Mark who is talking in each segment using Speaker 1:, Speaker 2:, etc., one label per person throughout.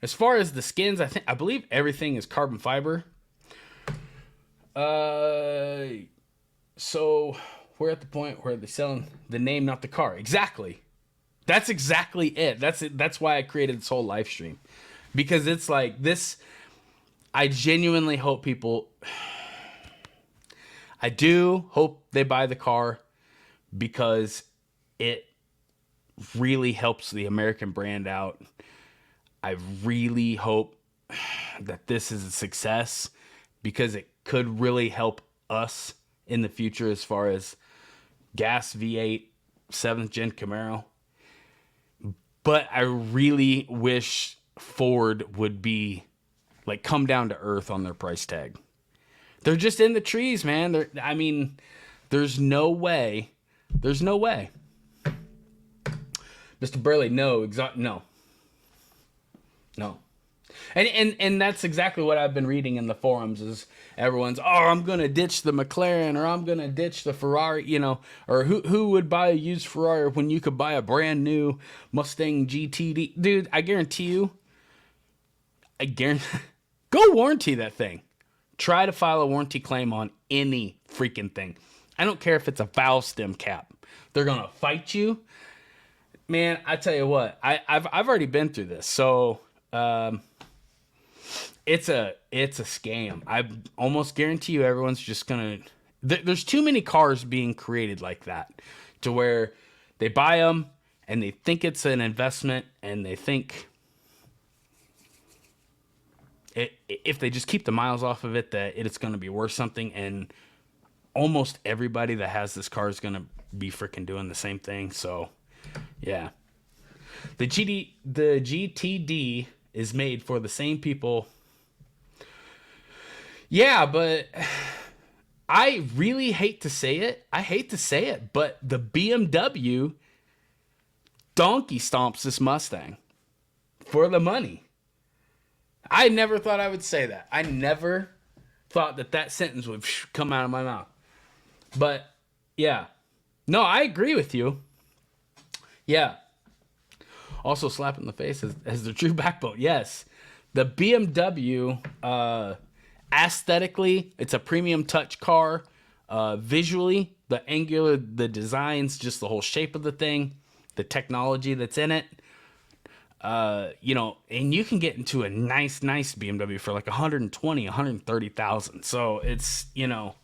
Speaker 1: As far as the skins, I believe everything is carbon fiber. So we're at the point where they're selling the name, not the car. Exactly. That's exactly it. That's it. That's why I created this whole live stream, because it's like this. I genuinely hope people. I do hope they buy the car because it really helps the American brand out. I really hope that this is a success because it could really help us in the future as far as gas V8 7th gen Camaro. But I really wish Ford would be like come down to earth on their price tag. They're just in the trees, man. I mean, there's no way. There's no way. Mr. Burley, no, no. No. And that's exactly what I've been reading in the forums is everyone's, oh, I'm going to ditch the McLaren or I'm going to ditch the Ferrari, you know, or who would buy a used Ferrari when you could buy a brand new Mustang GTD? Dude, I guarantee you, go warranty that thing. Try to file a warranty claim on any freaking thing. I don't care if it's a valve stem cap. They're going to fight you. Man, I tell you what, I've already been through this. So, it's a scam. I almost guarantee you everyone's just going to there's too many cars being created like that to where they buy them and they think it's an investment and they think if they just keep the miles off of it, that it's going to be worth something. And almost everybody that has this car is going to be freaking doing the same thing. So, yeah. The GTD is made for the same people. Yeah, but I really hate to say it. I hate to say it, but the BMW donkey stomps this Mustang for the money. I never thought I would say that. I never thought that sentence would come out of my mouth. But, yeah. No, I agree with you. Yeah. Also slap in the face as the true backbone. Yes. The BMW, aesthetically, it's a premium touch car. Visually, the designs, just the whole shape of the thing, the technology that's in it. You know, and you can get into a nice BMW for like 120, 130,000. So it's, you know,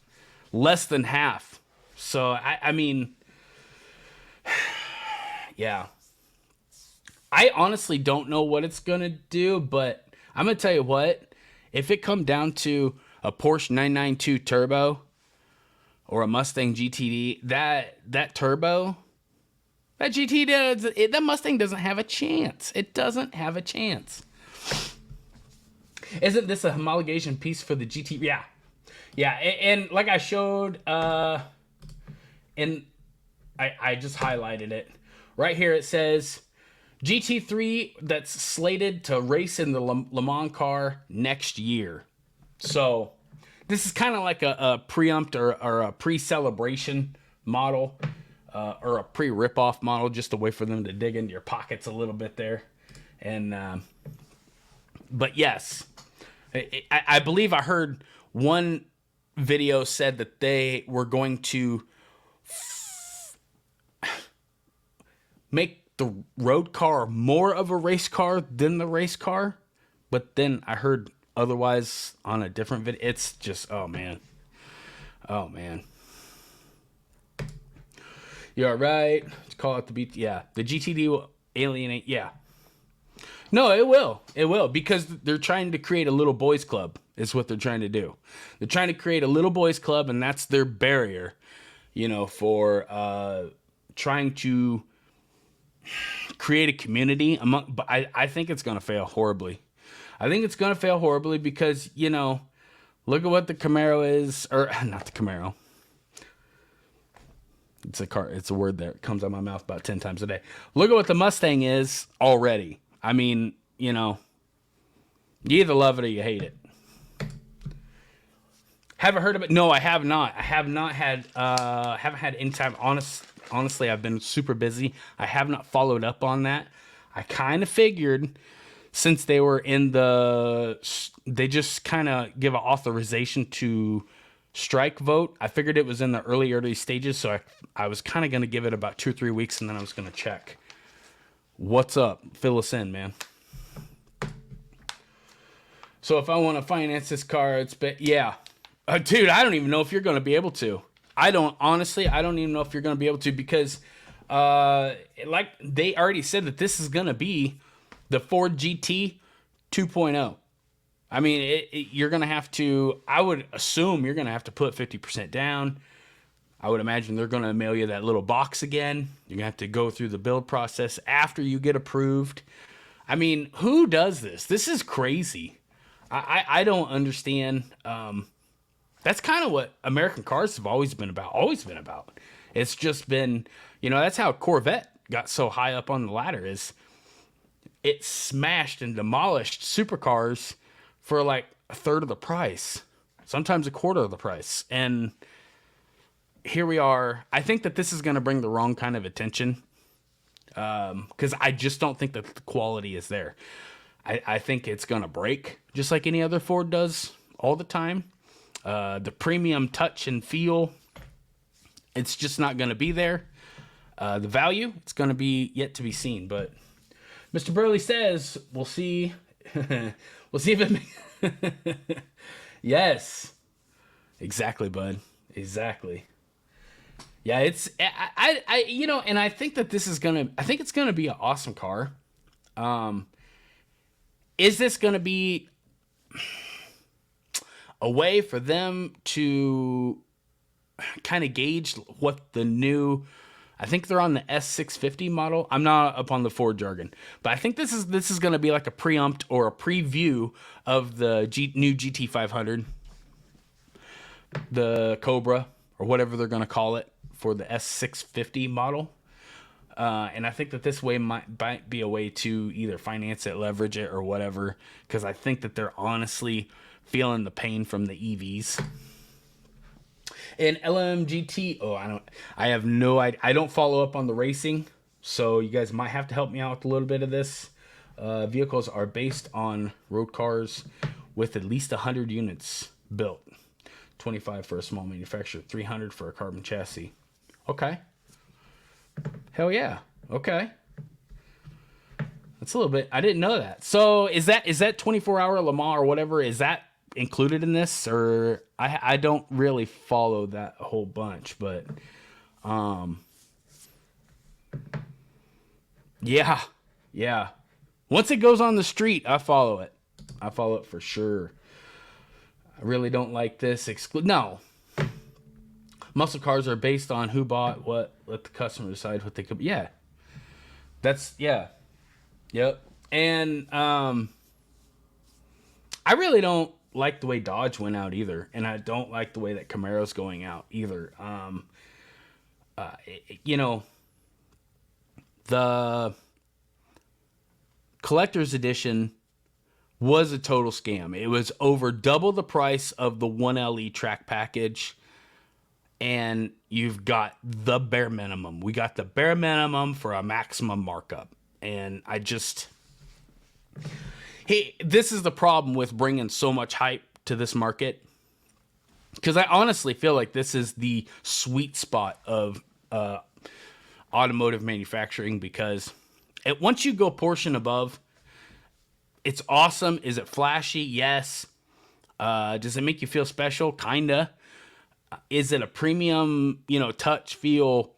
Speaker 1: less than half. So I mean, yeah, I honestly don't know what it's going to do, but I'm going to tell you what, if it come down to a Porsche 992 turbo or a Mustang GTD, that turbo, that GT that Mustang doesn't have a chance. It doesn't have a chance. Isn't this a homologation piece for the GT? Yeah. Yeah, and like I showed, and I just highlighted it. Right here it says GT3 that's slated to race in the Le Mans car next year. So this is kind of like a preempt or a pre-celebration model. Or a pre-rip-off model, just a way for them to dig into your pockets a little bit there. And but yes, I believe I heard one video said that they were going to make the road car more of a race car than the race car. But then I heard otherwise on a different video. It's just, oh man. Oh man. You're all right. Let's call it the beat. Yeah. The GTD will alienate. Yeah. No, it will. It will, because they're trying to create a little boys club is what they're trying to do. They're trying to create a little boys club, and that's their barrier, you know, for trying to create a community among, but I think it's going to fail horribly. I think it's going to fail horribly because, you know, look at what the Camaro is, or not the Camaro. It's a car. It's a word that comes out of my mouth about 10 times a day. Look at what the Mustang is already. I mean, you know, you either love it or you hate it. Haven't heard of it? No, I have not. I have not had, haven't had any time. Honestly, I've been super busy. I have not followed up on that. I kind of figured since they were they just kind of give an authorization to strike vote. I figured it was in the early stages, so I was kind of going to give it about 2 or 3 weeks, and then I was going to check. What's up? Fill us in, man. So if I want to finance this car, yeah. Dude, I don't even know if you're going to be able to. I don't even know if you're going to be able to, because like they already said that this is going to be the Ford GT 2.0. I mean, you're going to have to, I would assume you're going to have to put 50% down. I would imagine they're going to mail you that little box again. You're going to have to go through the build process after you get approved. I mean, who does this? This is crazy. I don't understand. That's kind of what American cars have always been about. It's just been, that's how Corvette got so high up on the ladder, is it smashed and demolished supercars for like a third of the price, sometimes a quarter of the price. And here we are. I think that this is going to bring the wrong kind of attention, because I just don't think that the quality is there. I think it's going to break just like any other Ford does all the time. The premium touch and feel, it's just not going to be there. The value, it's going to be yet to be seen. But Mr. Burley says, we'll see. We'll see if it... Yes. Exactly, bud. Exactly. Yeah, it's... and I think that this is going to... I think it's going to be an awesome car. Is this going to be a way for them to kind of gauge what the new... I think they're on the S650 model. I'm not up on the Ford jargon, but I think this is going to be like a preempt or a preview of the new GT500, the Cobra, or whatever they're going to call it for the S650 model. And I think that this way might be a way to either finance it, leverage it, or whatever, because I think that they're honestly feeling the pain from the EVs. And LMGT, I have no idea. I don't follow up on the racing, so you guys might have to help me out with a little bit of this. Vehicles are based on road cars with at least 100 units built. 25 for a small manufacturer, 300 for a carbon chassis. Okay. Hell yeah. Okay. That's a little bit. I didn't know that. So is that 24-hour Le Mans or whatever? Is that included in this? Or I don't really follow that whole bunch, but yeah. Once it goes on the street, I follow it. I follow it for sure. I really don't like this. No. Muscle cars are based on who bought what. Let the customer decide what they could. Yeah. Yep. And I really don't like the way Dodge went out either, and I don't like the way that Camaro's going out either. The collector's edition was a total scam. It was over double the price of the 1LE track package, and you've got the bare minimum. We got the bare minimum for a maximum markup, and this is the problem with bringing so much hype to this market, because I honestly feel like this is the sweet spot of automotive manufacturing, because once you go portion above, it's awesome. Is it flashy? Yes. Does it make you feel special? Kinda. Is it a premium, touch, feel,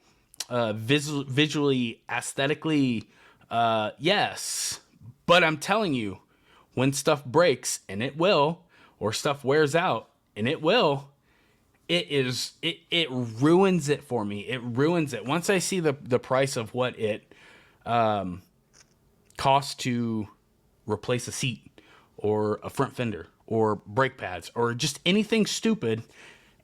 Speaker 1: visually, aesthetically? Yes. But I'm telling you, when stuff breaks, and it will, or stuff wears out, and it will, it ruins it for me. It ruins it. Once I see the price of what it costs to replace a seat, or a front fender, or brake pads, or just anything stupid,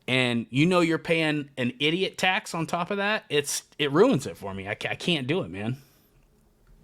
Speaker 1: and you're paying an idiot tax on top of that, it ruins it for me. I can't do it, man.